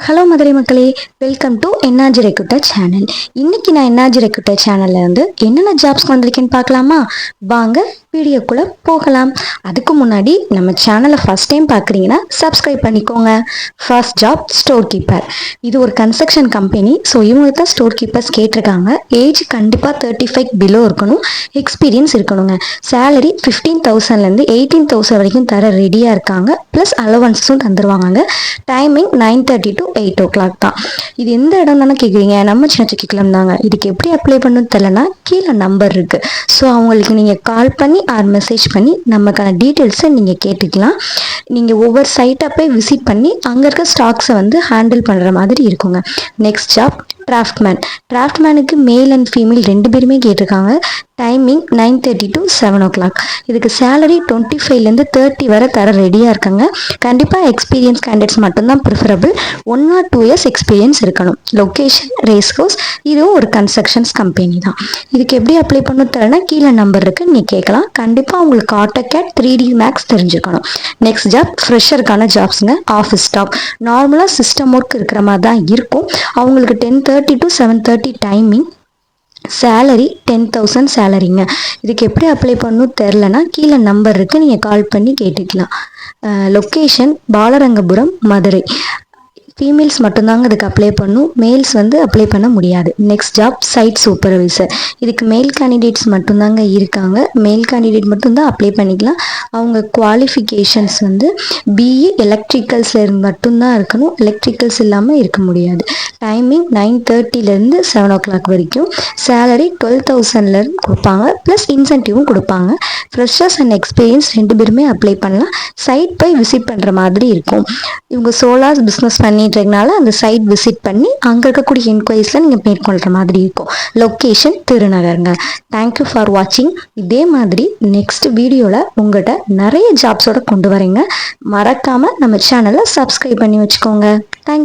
Hello Madurai மக்களே, welcome to NRG recruiter channel. இன்னைக்கு நான் என்ஆர்ஜி ரெக்ரூட்டர் சேனல்ல இருந்து என்னென்ன ஜாப்ஸ் வந்திருக்கேன்னு பார்க்கலாமா? வாங்க வீடியோக்குள்ள போகலாம். அதுக்கு முன்னாடி நம்ம சேனலை ஃபர்ஸ்ட் டைம் பார்க்குறீங்கன்னா சப்ஸ்கிரைப் பண்ணிக்கோங்க. First job store keeper. இது ஒரு கன்ஸ்ட்ரக்ஷன் கம்பெனி. ஸோ இவங்க தான் ஸ்டோர் கீப்பர்ஸ் கேட்டிருக்காங்க. ஏஜ் கண்டிப்பாக 35 பிலோ இருக்கணும், எக்ஸ்பீரியன்ஸ் இருக்கணுங்க. சேலரி 15,000லேருந்து 18,000 வரைக்கும் தர ரெடியாக இருக்காங்க. ப்ளஸ் அலவன்ஸும் தந்துடுவாங்க. டைமிங் 9:30 to 8 o'clock தான். இது எந்த இடம் தானே கேட்குறீங்க? நம்ம சின்னச்சிக்கிலம் தாங்க. இதுக்கு எப்படி அப்ளை பண்ணணும்னு தெரியலனா கீழே நம்பர் இருக்கு. ஸோ அவங்களுக்கு நீங்கள் கால் பண்ணி ஆர் மெசேஜ் பண்ணி நமக்கான டீட்டெயில்ஸை நீங்கள் கேட்டுக்கலாம். நீங்கள் ஒவ்வொரு சைட்டை போய் விசிட் பண்ணி அங்கே இருக்க ஸ்டாக்ஸை வந்து ஹேண்டில் பண்ணுற மாதிரி இருக்குங்க. Next job draughtsman. டிராஃப்ட்மேனுக்கு male and female 2 பேருமே கேட்டிருக்காங்க. Timing 9:30 to 7 o'clock. இதுக்கு சேலரி 25லேருந்து 30 வரை தர ரெடியாக இருக்காங்க. கண்டிப்பாக எக்ஸ்பீரியன்ஸ் கேண்டிடேட்ஸ் மட்டும்தான் ப்ரிஃபரபிள். 1 or 2 years எக்ஸ்பீரியன்ஸ் இருக்கணும். Location race house. இதுவும் ஒரு கன்ஸ்ட்ரக்ஷன்ஸ் கம்பெனி தான். இதுக்கு எப்படி அப்ளை பண்ணணும் தெரியலனா கீழே நம்பர் இருக்கு, நீ கேட்கலாம். கண்டிப்பாக உங்களுக்கு AutoCAD 3D Max தெரிஞ்சிருக்கணும். நெக்ஸ்ட் ஜாப் ஃப்ரெஷருக்கான ஜாப்ஸுங்க. Office staff. நார்மலாக சிஸ்டம் ஒர்க் இருக்கிற மாதிரி தான் இருக்கும். அவங்களுக்கு 10:30 to 7:30 டைமிங். சேலரி 10,000 சேலரிங்க. இதுக்கு எப்படி அப்ளை பண்ணணும் தெரிலனா கீழே நம்பர் இருக்குது, நீங்கள் கால் பண்ணி கேட்டுக்கலாம். லொக்கேஷன் பாலரங்கபுரம், மதுரை. ஃபீமேல்ஸ் மட்டும்தாங்க இதுக்கு அப்ளை பண்ணும், மேல்ஸ் வந்து அப்ளை பண்ண முடியாது. Next job side supervisor. இதுக்கு மேல் கேண்டிடேட்ஸ் மட்டும்தாங்க இருக்காங்க. மேல் கேண்டிடேட் மட்டும்தான் அப்ளை பண்ணிக்கலாம். அவங்க குவாலிஃபிகேஷன்ஸ் வந்து பிஇ எலக்ட்ரிக்கல்ஸில் மட்டும்தான் இருக்கணும், எலக்ட்ரிக்கல்ஸ் இல்லாமல் இருக்க முடியாது. டைமிங் 9:30லேருந்து 7 o'clock வரைக்கும். சேலரி 12,000லேருந்து கொடுப்பாங்க, ப்ளஸ் இன்சென்டிவும் கொடுப்பாங்க. ஃப்ரெஷர்ஸ் அண்ட் எக்ஸ்பீரியன்ஸ் 2 பேருமே அப்ளை பண்ணலாம். சைட் போய் விசிட் பண்ணுற மாதிரி இருக்கும். இவங்க சோலார் பிஸ்னஸ் பண்ணிட்டுறதுனால அந்த சைட் விசிட் பண்ணி அங்கே இருக்கக்கூடிய என்கொயரிஸில் நீங்கள் மேற்கொள்கிற மாதிரி இருக்கும். லொக்கேஷன் திருநகருங்க. தேங்க்யூ ஃபார் வாட்சிங். இதே மாதிரி நெக்ஸ்ட் வீடியோவில் உங்கள்கிட்ட நிறைய ஜாப்ஸோட கொண்டு வரேங்க. மறக்காமல் நம்ம சேனலை சப்ஸ்கிரைப் பண்ணி வச்சுக்கோங்க. தேங்க்யூ.